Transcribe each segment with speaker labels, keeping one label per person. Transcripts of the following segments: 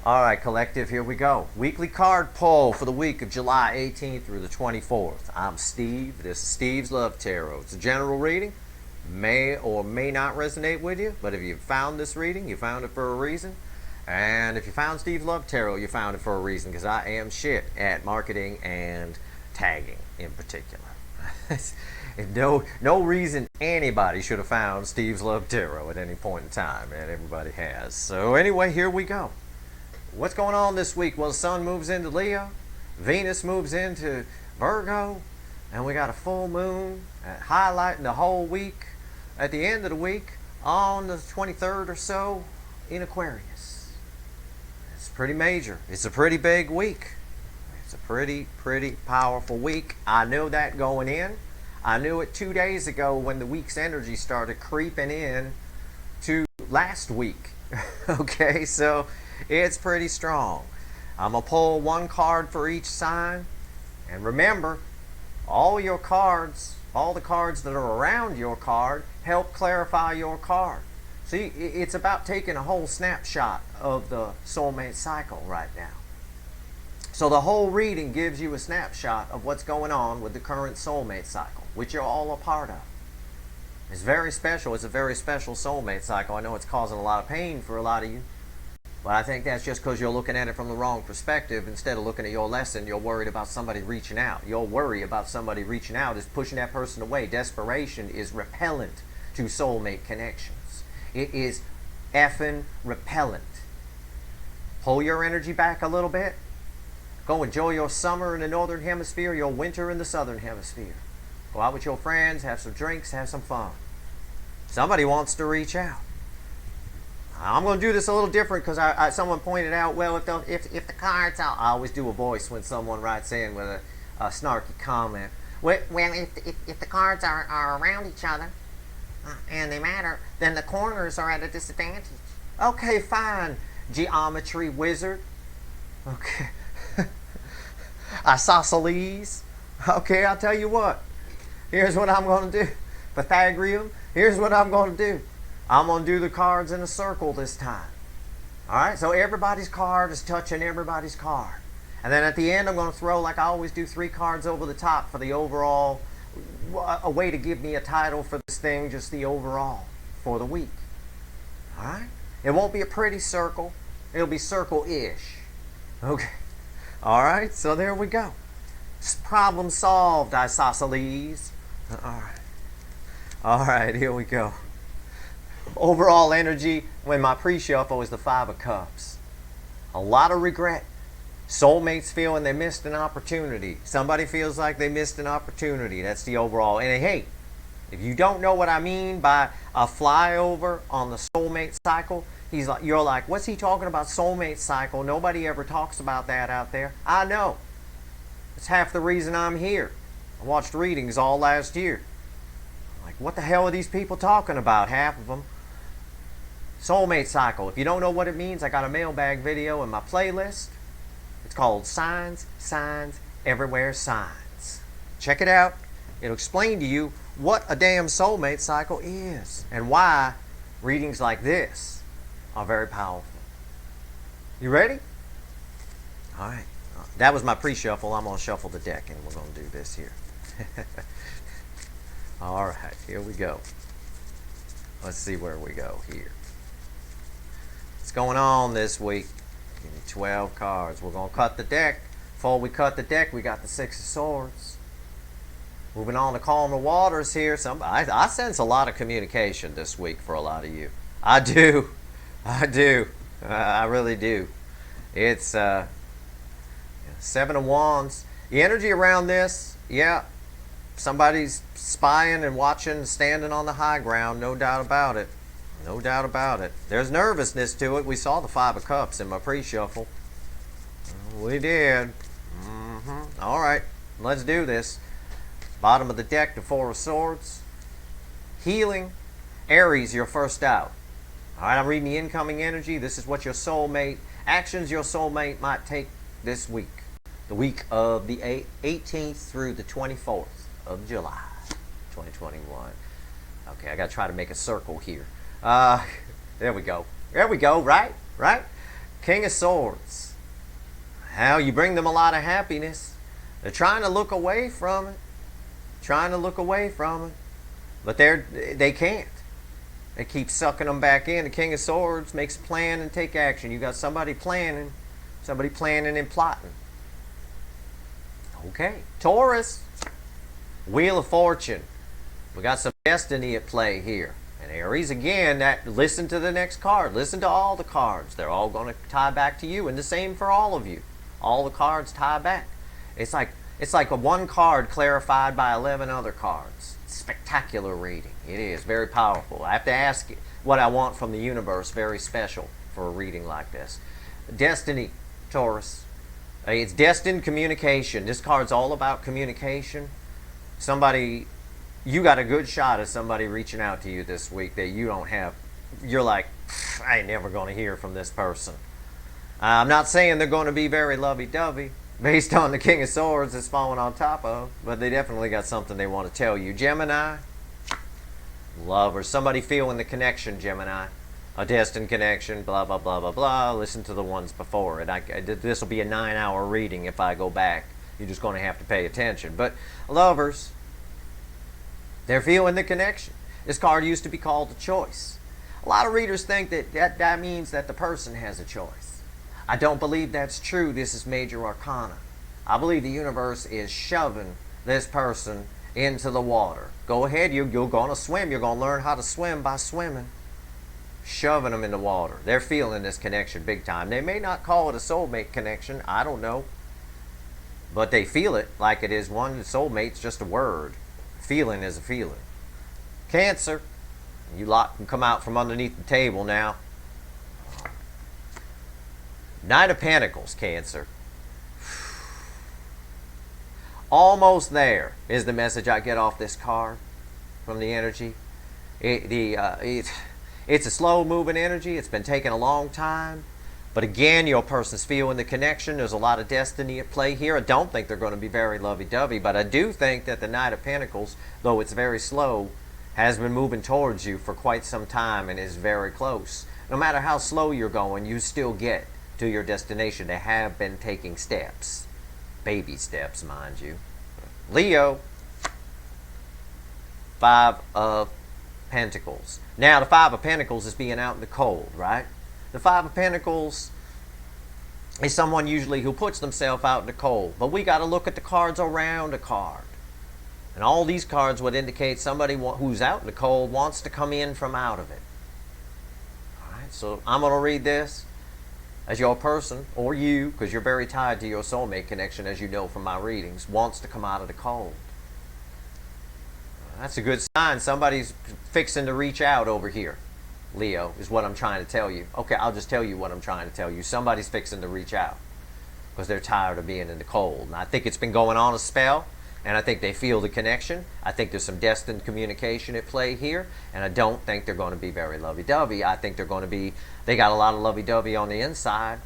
Speaker 1: All right, collective, here we go. Weekly card pull for the week of July 18th through the 24th. I'm Steve. This is Steve's Love Tarot. It's a general reading. May or may not resonate with you, but if you found this reading, you found it for a reason. And if you found Steve's Love Tarot, you found it for a reason, because I am shit at marketing and tagging in particular. No reason anybody should have found Steve's Love Tarot at any point in time, and everybody has. So anyway, here we go. What's going on this week? Well, the Sun moves into Leo, Venus moves into Virgo, and we got a full moon highlighting the whole week at the end of the week on the 23rd or so in Aquarius. It's pretty major. It's a pretty big week. It's a pretty powerful week. I knew that going in. I knew it 2 days ago when the week's energy started creeping in to last week. Okay, so it's pretty strong. I'm going to pull one card for each sign. And remember, all your cards, all the cards that are around your card, help clarify your card. See, it's about taking a whole snapshot of the soulmate cycle right now. So the whole reading gives you a snapshot of what's going on with the current soulmate cycle, which you're all a part of. It's very special. It's a very special soulmate cycle. I know it's causing a lot of pain for a lot of you. But I think that's just because you're looking at it from the wrong perspective. Instead of looking at your lesson, you're worried about somebody reaching out. Your worry about somebody reaching out is pushing that person away. Desperation is repellent to soulmate connections. It is effing repellent. Pull your energy back a little bit. Go enjoy your summer in the northern hemisphere, your winter in the southern hemisphere. Go out with your friends, have some drinks, have some fun. Somebody wants to reach out. I'm going to do this a little different because someone pointed out, well, if the cards out, I always do a voice when someone writes in with a snarky comment. Well, if the cards are around each other and they matter, then the corners are at a disadvantage. Okay, fine, geometry wizard. Okay. Isosceles. Okay, I'll tell you what. Here's what I'm going to do. Pythagorean, here's what I'm going to do. I'm going to do the cards in a circle this time. Alright, so everybody's card is touching everybody's card. And then at the end, I'm going to throw, like I always do, 3 cards over the top for the overall, a way to give me a title for this thing, just the overall for the week. Alright? It won't be a pretty circle. It'll be circle-ish. Okay. Alright, so there we go. Problem solved, isosceles. Alright. Alright, here we go. Overall energy when my pre-shuffle is the 5 of Cups. A lot of regret. Soulmates feeling they missed an opportunity. Somebody feels like they missed an opportunity. That's the overall. And hey, if you don't know what I mean by a flyover on the soulmate cycle, you're like, what's he talking about, soulmate cycle? Nobody ever talks about that out there. I know. It's half the reason I'm here. I watched readings all last year. Like, what the hell are these people talking about? Half of them. Soulmate cycle. If you don't know what it means, I got a mailbag video in my playlist. It's called Signs, Signs, Everywhere Signs. Check it out. It'll explain to you what a damn soulmate cycle is and why readings like this are very powerful. You ready? All right. That was my pre-shuffle. I'm going to shuffle the deck and we're going to do this here. All right, here we go. Let's see where we go here. What's going on this week? Give me 12 cards. We're going to cut the deck. Before we cut the deck, we got the 6 of Swords. Moving on to calmer waters here. I sense a lot of communication this week for a lot of you. I do. I do. I really do. It's 7 of Wands. The energy around this, yeah, somebody's spying and watching, standing on the high ground, no doubt about it. No doubt about it. There's nervousness to it. We saw the 5 of Cups in my pre-shuffle. We did. All right, let's do this. Bottom of the deck, the 4 of Swords. Healing. Aries, you're first out. All right, I'm reading the incoming energy. This is what your soulmate, actions your soulmate might take this week. The week of the 18th through the 24th of July, 2021. Okay, I got to try to make a circle here. There we go. There we go, right? King of Swords. How you bring them a lot of happiness. They're trying to look away from it. Trying to look away from it. But they can't. They keep sucking them back in. The King of Swords makes a plan and take action. You got somebody planning and plotting. Okay. Taurus. Wheel of Fortune. We got some destiny at play here. And Aries, again, listen to the next card. Listen to all the cards. They're all going to tie back to you. And the same for all of you. All the cards tie back. It's like a one card clarified by 11 other cards. Spectacular reading. It is very powerful. I have to ask what I want from the universe. Very special for a reading like this. Destiny, Taurus. It's destined communication. This card's all about communication. You got a good shot of somebody reaching out to you this week that you don't have. You're like, I ain't never going to hear from this person. I'm not saying they're going to be very lovey-dovey based on the King of Swords that's falling on top of, but they definitely got something they want to tell you. Gemini, Lovers. Somebody feeling the connection, Gemini. A destined connection, blah, blah, blah, blah, blah. Listen to the ones before it. This will be a 9-hour reading if I go back. You're just going to have to pay attention. But Lovers, they're feeling the connection. This card used to be called the Choice. A lot of readers think that means that the person has a choice. I don't believe that's true. This is major arcana. I believe the universe is shoving this person into the water. Go ahead, you're going to swim. You're going to learn how to swim by swimming. Shoving them in the water. They're feeling this connection big time. They may not call it a soulmate connection. I don't know. But they feel it like it is one. Soulmate's just a word. Feeling is a feeling. Cancer. You lot can come out from underneath the table now. Knight of Pentacles, Cancer. Almost there is the message I get off this card from the energy. It's a slow-moving energy. It's been taking a long time. But again, your person's feeling the connection. There's a lot of destiny at play here. I don't think they're going to be very lovey-dovey, but I do think that the Knight of Pentacles, though it's very slow, has been moving towards you for quite some time and is very close. No matter how slow you're going, you still get to your destination. They have been taking steps. Baby steps, mind you. Leo. Five of Pentacles. Now, the Five of Pentacles is being out in the cold, right? The Five of Pentacles is someone usually who puts themselves out in the cold. But we got to look at the cards around a card. And all these cards would indicate somebody who's out in the cold wants to come in from out of it. Alright, so I'm going to read this as your person, or you, because you're very tied to your soulmate connection, as you know from my readings, wants to come out of the cold. That's a good sign. Somebody's fixing to reach out over here. Leo, is what I'm trying to tell you. Okay, I'll just tell you what I'm trying to tell you. Somebody's fixing to reach out because they're tired of being in the cold. And I think it's been going on a spell, and I think they feel the connection. I think there's some destined communication at play here, and I don't think they're going to be very lovey-dovey. I think they're going to be, they got a lot of lovey-dovey on the inside,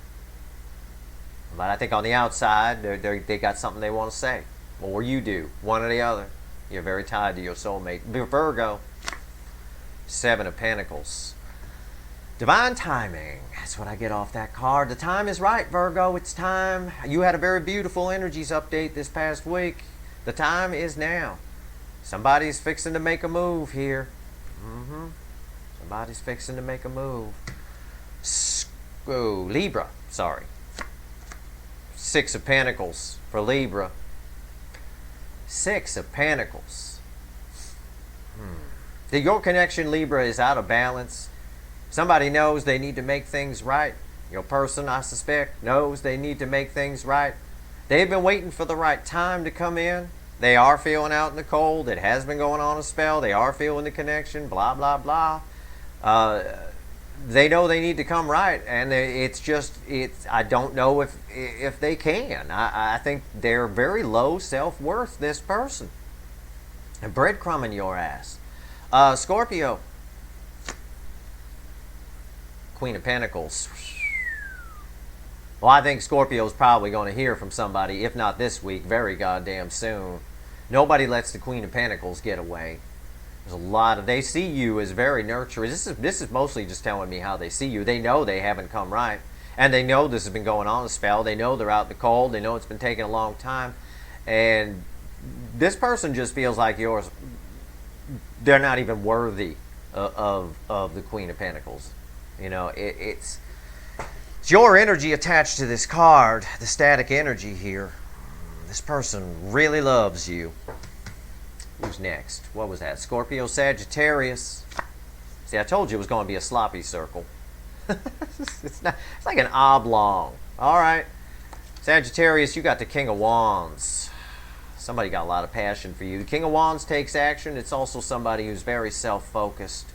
Speaker 1: but I think on the outside, they got something they want to say. Or you do, one or the other. You're very tied to your soulmate. Virgo, Seven of Pentacles. Divine timing. That's what I get off that card. The time is right, Virgo. It's time. You had a very beautiful energies update this past week. The time is now. Somebody's fixing to make a move here. Somebody's fixing to make a move. Libra. Sorry. Six of Pentacles for Libra. Six of Pentacles. Your connection, Libra, is out of balance. Somebody knows they need to make things right. Your person, I suspect, knows they need to make things right. They've been waiting for the right time to come in. They are feeling out in the cold. It has been going on a spell. They are feeling the connection, blah, blah, blah. They know they need to come right, and I don't know if they can. I think they're very low self-worth, this person. And breadcrumbing your ass. Scorpio. Queen of Pentacles. Well, I think Scorpio's probably going to hear from somebody, if not this week, very goddamn soon. Nobody lets the Queen of Pentacles get away. There's a lot of, they see you as very nurturing. This is mostly just telling me how they see you. They know they haven't come right. And they know this has been going on a spell. They know they're out in the cold. They know it's been taking a long time. And this person just feels like they're not even worthy of the Queen of Pentacles. You know, it's your energy attached to this card, the static energy here. This person really loves you. Who's next? What was that? Scorpio, Sagittarius. See, I told you it was going to be a sloppy circle. It's like an oblong. All right. Sagittarius, you got the King of Wands. Somebody got a lot of passion for you. The King of Wands takes action. It's also somebody who's very self-focused.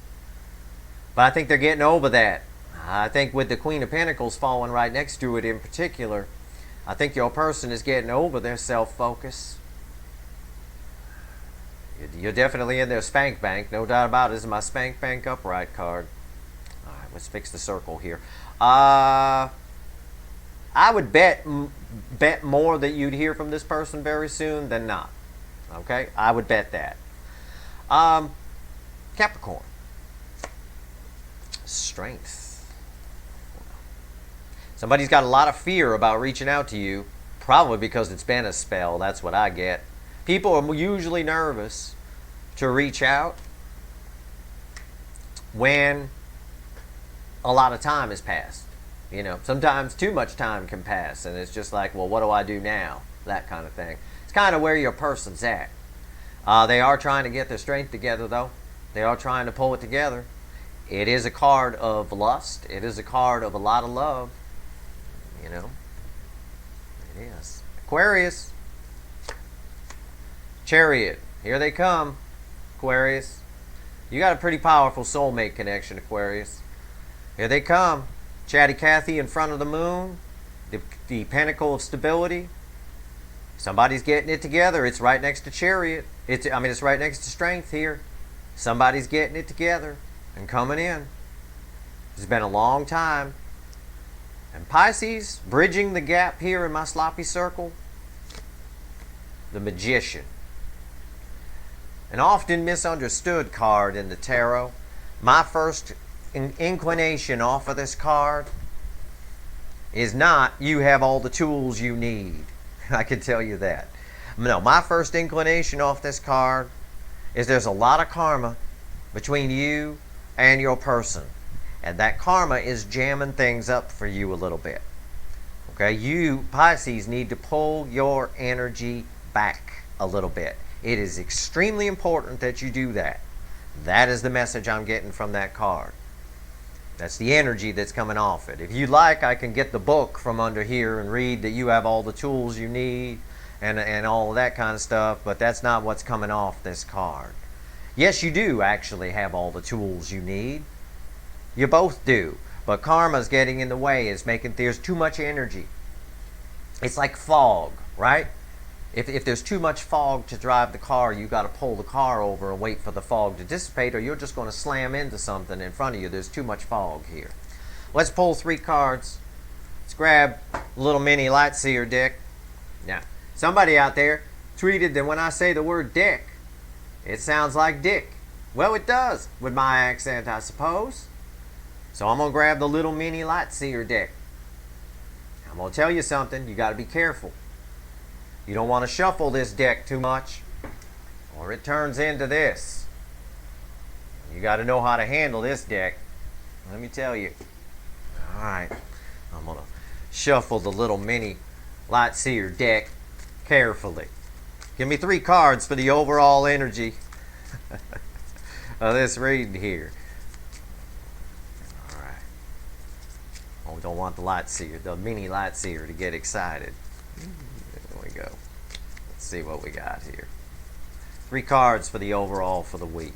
Speaker 1: But I think they're getting over that. I think with the Queen of Pentacles falling right next to it in particular, I think your person is getting over their self-focus. You're definitely in their spank bank. No doubt about it. This is my spank bank upright card. All right, let's fix the circle here. I would bet more that you'd hear from this person very soon than not. Okay? I would bet that. Capricorn. Strength. Somebody's got a lot of fear about reaching out to you, probably because it's been a spell. That's what I get. People are usually nervous to reach out when a lot of time has passed. You know, sometimes too much time can pass, and it's just like, well, what do I do now? That kind of thing. It's kind of where your person's at. They are trying to get their strength together, though. They are trying to pull it together. It is a card of lust. It is a card of a lot of love. You know, it is. Aquarius. Chariot. Here they come, Aquarius. You got a pretty powerful soulmate connection, Aquarius. Here they come. Chatty Cathy in front of the moon. The pinnacle of stability. Somebody's getting it together. It's right next to Chariot. It's right next to Strength here. Somebody's getting it together and coming in. It's been a long time. And Pisces, bridging the gap here in my sloppy circle, the Magician. An often misunderstood card in the tarot. My first inclination off of this card is not, you have all the tools you need. I can tell you that. No, my first inclination off this card is there's a lot of karma between you and your person. And that karma is jamming things up for you a little bit. Okay, you, Pisces, need to pull your energy back a little bit. It is extremely important that you do that. That is the message I'm getting from that card. That's the energy that's coming off it. If you like, I can get the book from under here and read that you have all the tools you need and all of that kind of stuff, but that's not what's coming off this card. Yes, you do actually have all the tools you need. You both do. But karma's getting in the way. It's making there's too much energy. It's like fog, right? If there's too much fog to drive the car, you got to pull the car over and wait for the fog to dissipate, or you're just going to slam into something in front of you. There's too much fog here. Let's pull 3 cards. Let's grab a little mini Lightseer deck. Now, somebody out there tweeted that when I say the word deck, it sounds like dick. Well, it does with my accent, I suppose. So I'm going to grab the little mini Lightseer deck. I'm going to tell you something. You got to be careful. You don't want to shuffle this deck too much, or it turns into this. You got to know how to handle this deck. Let me tell you. All right. I'm going to shuffle the little mini Lightseer deck carefully. Give me 3 cards for the overall energy of this reading here. We don't want the Lightseer, the mini Lightseer, to get excited. There we go. Let's see what we got here. 3 cards for the overall for the week.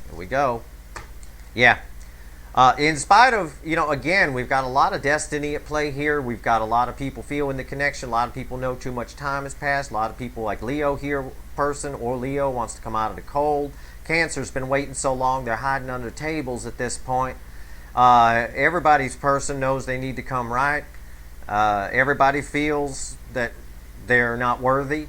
Speaker 1: Here we go. Yeah. In spite of, again, we've got a lot of destiny at play here. We've got a lot of people feeling the connection. A lot of people know too much time has passed. A lot of people like Leo here, person or Leo, wants to come out of the cold. Cancer's been waiting so long, they're hiding under tables at this point. Everybody's person knows they need to come right. Everybody feels that they're not worthy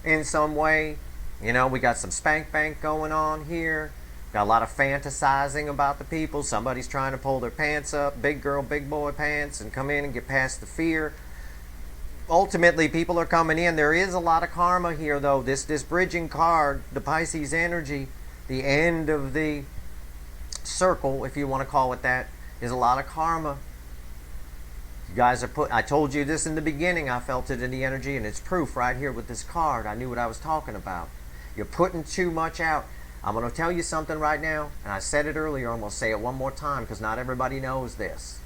Speaker 1: in some way. We got some spank bank going on here. Got a lot of fantasizing about the people. Somebody's trying to pull their pants up, big girl, big boy pants, and come in and get past the fear. Ultimately, people are coming in. There is a lot of karma here, though. This bridging card, the Pisces energy, the end of the circle, if you want to call it that, is a lot of karma. You guys are I told you this in the beginning. I felt it in the energy, and it's proof right here with this card. I knew what I was talking about. You're putting too much out. I'm going to tell you something right now, and I said it earlier. I'm going to say it one more time because not everybody knows this.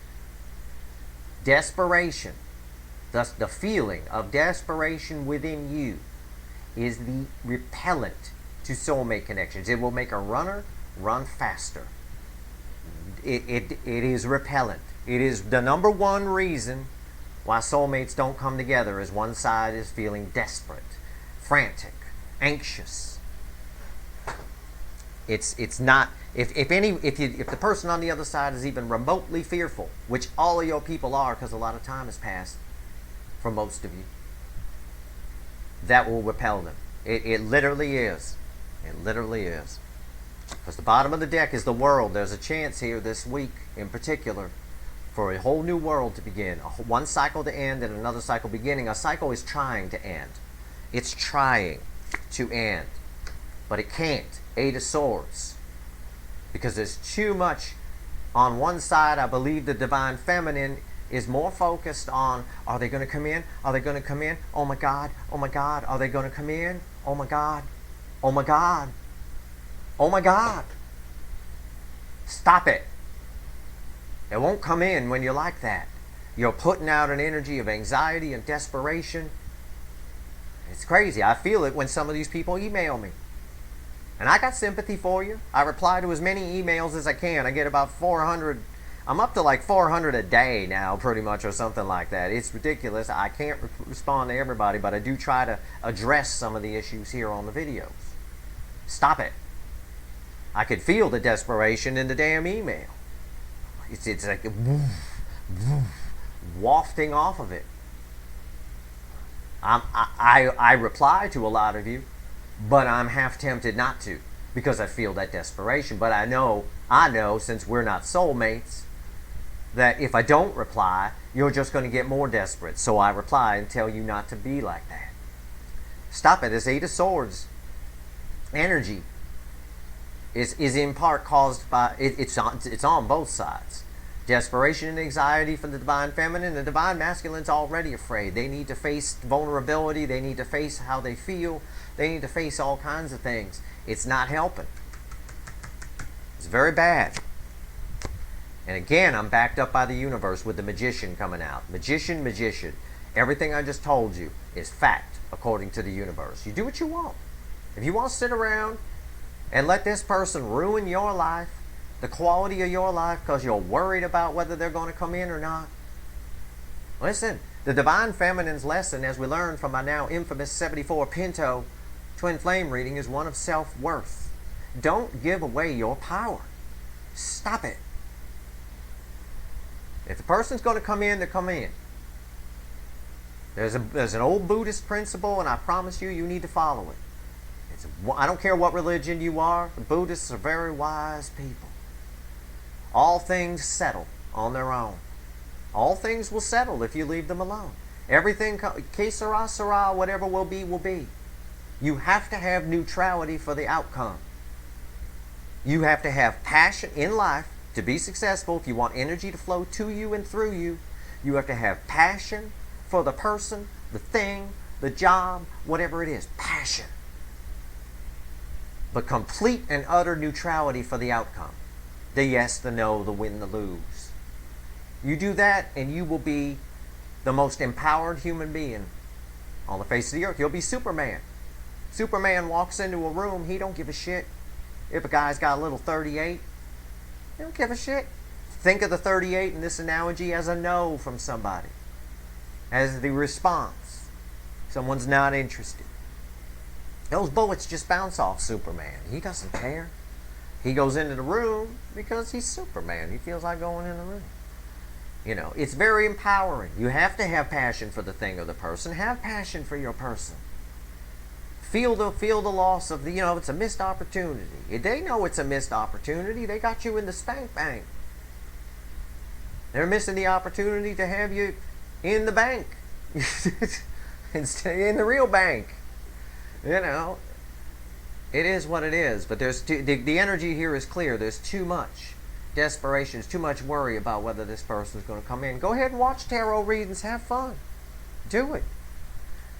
Speaker 1: Desperation, thus the feeling of desperation within you, is the repellent to soulmate connections. It will make a runner run faster. It is repellent. It is the number one reason why soulmates don't come together, is one side is feeling desperate, frantic, anxious. It's not, if the person on the other side is even remotely fearful, which all of your people are, because a lot of time has passed for most of you, that will repel them. It literally is. It literally is. Because the bottom of the deck is the world. There's a chance here this week in particular for a whole new world to begin. One cycle to end and another cycle beginning. A cycle is trying to end. It's trying to end. But it can't. Eight of Swords. Because there's too much on one side. I believe the Divine Feminine is more focused on, are they going to come in? Are they going to come in? Oh my God. Oh my God. Are they going to come in? Oh my God. Oh my God. Oh my God. Stop it. It won't come in when you're like that. You're putting out an energy of anxiety and desperation. It's crazy. I feel it when some of these people email me. And I got sympathy for you. I reply to as many emails as I can. I get about 400. I'm up to like 400 a day now, pretty much, or something like that. It's ridiculous. I can't respond to everybody, but I do try to address some of the issues here on the videos. Stop it. I could feel the desperation in the damn email. It's like woof, woof, wafting off of it. I reply to a lot of you, but I'm half tempted not to because I feel that desperation. But I know, since we're not soulmates, that if I don't reply, you're just going to get more desperate. So I reply and tell you not to be like that. Stop it. This Eight of Swords energy is in part caused by, it's on both sides. Desperation and anxiety from the Divine Feminine. The Divine Masculine's already afraid. They need to face vulnerability. They need to face how they feel. They need to face all kinds of things. It's not helping. It's very bad. And again, I'm backed up by the universe with the Magician coming out. Magician, magician. Everything I just told you is fact according to the universe. You do what you want. If you want to sit around and let this person ruin your life, the quality of your life, because you're worried about whether they're going to come in or not. Listen, the Divine Feminine's lesson, as we learned from my now infamous 74 Pinto Twin Flame reading, is one of self-worth. Don't give away your power. Stop it. If the person's going to come in, they come in. There's an old Buddhist principle, and I promise you, you need to follow it. I don't care what religion you are. The Buddhists are very wise people. All things settle on their own. All things will settle if you leave them alone. Everything, que sera, sera, whatever will be, will be. You have to have neutrality for the outcome. You have to have passion in life to be successful. If you want energy to flow to you and through you, you have to have passion for the person, the thing, the job, whatever it is. Passion. But complete and utter neutrality for the outcome. The yes, the no, the win, the lose. You do that and you will be the most empowered human being on the face of the earth. You'll be Superman. Superman walks into a room, he don't give a shit. If a guy's got a little 38, he don't give a shit. Think of the 38 in this analogy as a no from somebody. As the response. Someone's not interested. Those bullets just bounce off Superman. He doesn't care. He goes into the room because he's Superman. He feels like going in the room. You know, it's very empowering. You have to have passion for the thing or the person. Have passion for your person. feel the loss of the, it's a missed opportunity. They know it's a missed opportunity. They got you in the spank bank. They're missing the opportunity to have you in the bank instead in the real bank. It is what it is. But the energy here is clear. There's too much desperation. There's too much worry about whether this person's going to come in. Go ahead and watch tarot readings. Have fun. Do it.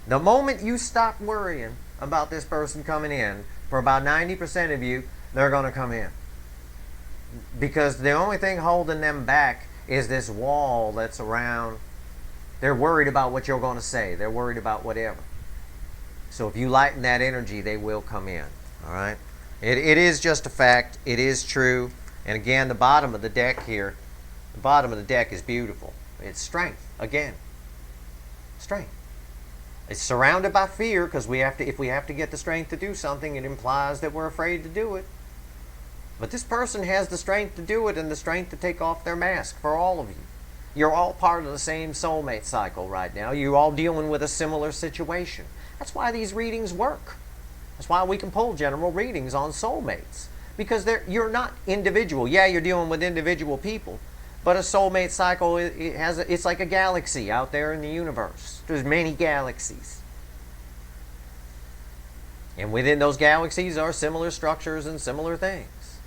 Speaker 1: The moment you stop worrying about this person coming in, for about 90% of you, they're going to come in. Because the only thing holding them back is this wall that's around. They're worried about what you're going to say. They're worried about whatever. So if you lighten that energy, they will come in. All right? It is just a fact. It is true. And again, the bottom of the deck here, the bottom of the deck is beautiful. It's strength. Again. Strength. It's surrounded by fear because if we have to get the strength to do something, it implies that we're afraid to do it. But this person has the strength to do it and the strength to take off their mask for all of you. You're all part of the same soulmate cycle right now. You're all dealing with a similar situation. That's why these readings work. That's why we can pull general readings on soulmates. Because you're not individual. Yeah, you're dealing with individual people. But a soulmate cycle, it's like a galaxy out there in the universe. There's many galaxies. And within those galaxies are similar structures and similar things.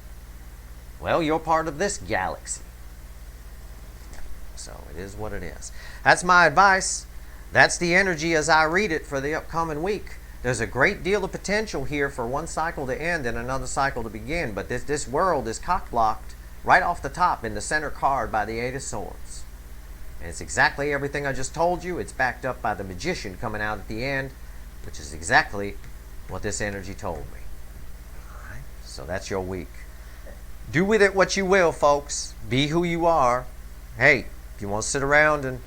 Speaker 1: Well, you're part of this galaxy. So it is what it is. That's my advice. That's the energy as I read it for the upcoming week. There's a great deal of potential here for one cycle to end and another cycle to begin. But this world is cock-blocked right off the top in the center card by the Eight of Swords. And it's exactly everything I just told you. It's backed up by the Magician coming out at the end, which is exactly what this energy told me. All right? So that's your week. Do with it what you will, folks. Be who you are. Hey, if you want to sit around and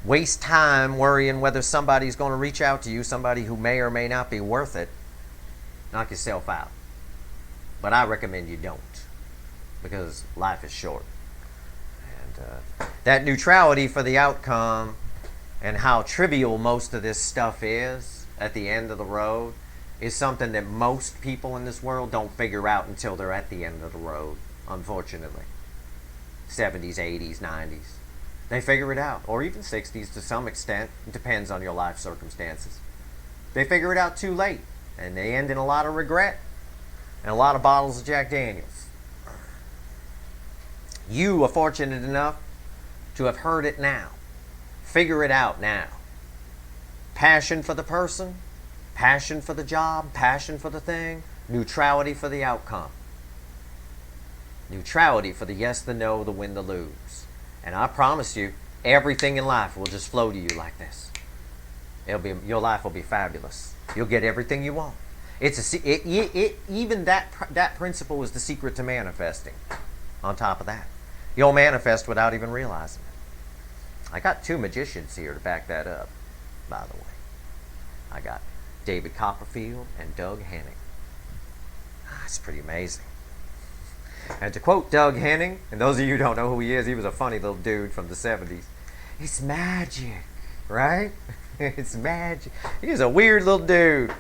Speaker 1: waste time worrying whether somebody's going to reach out to you, somebody who may or may not be worth it, knock yourself out. But I recommend you don't. Because life is short. And that neutrality for the outcome and how trivial most of this stuff is at the end of the road is something that most people in this world don't figure out until they're at the end of the road, unfortunately. 70s, 80s, 90s. They figure it out. Or even 60s to some extent. It depends on your life circumstances. They figure it out too late. And they end in a lot of regret and a lot of bottles of Jack Daniels. You are fortunate enough to have heard it now. Figure it out now. Passion for the person, passion for the job, passion for the thing, neutrality for the outcome. Neutrality for the yes, the no, the win, the lose. And I promise you, everything in life will just flow to you like this. Your life will be fabulous. You'll get everything you want. Even that principle is the secret to manifesting. On top of that, you'll manifest without even realizing it. I got two magicians here to back that up, by the way. I got David Copperfield and Doug Henning. It's pretty amazing. And to quote Doug Henning, and those of you who don't know who he is, he was a funny little dude from the 70s. It's magic, right? It's magic. He was a weird little dude.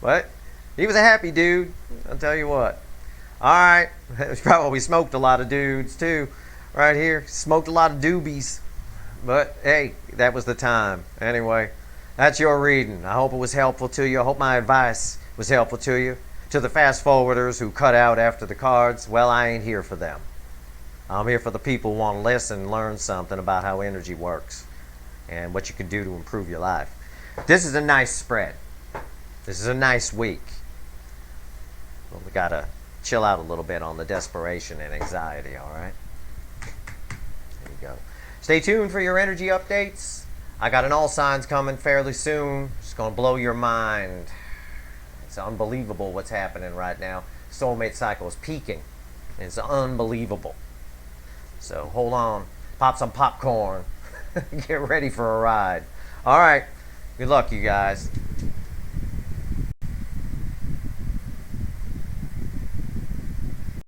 Speaker 1: But he was a happy dude, I'll tell you what. All right, probably smoked a lot of dudes too, right here. Smoked a lot of doobies, but hey, that was the time. Anyway, that's your reading. I hope it was helpful to you. I hope my advice was helpful to you. To the fast forwarders who cut out after the cards, well, I ain't here for them. I'm here for the people who want to listen and learn something about how energy works and what you can do to improve your life. This is a nice spread. This is a nice week. Well, we gotta chill out a little bit on the desperation and anxiety, all right? There you go. Stay tuned for your energy updates. I got an all signs coming fairly soon. It's going to blow your mind. It's unbelievable what's happening right now. Soulmate cycle is peaking. It's unbelievable. So hold on. Pop some popcorn. Get ready for a ride. All right. Good luck, you guys.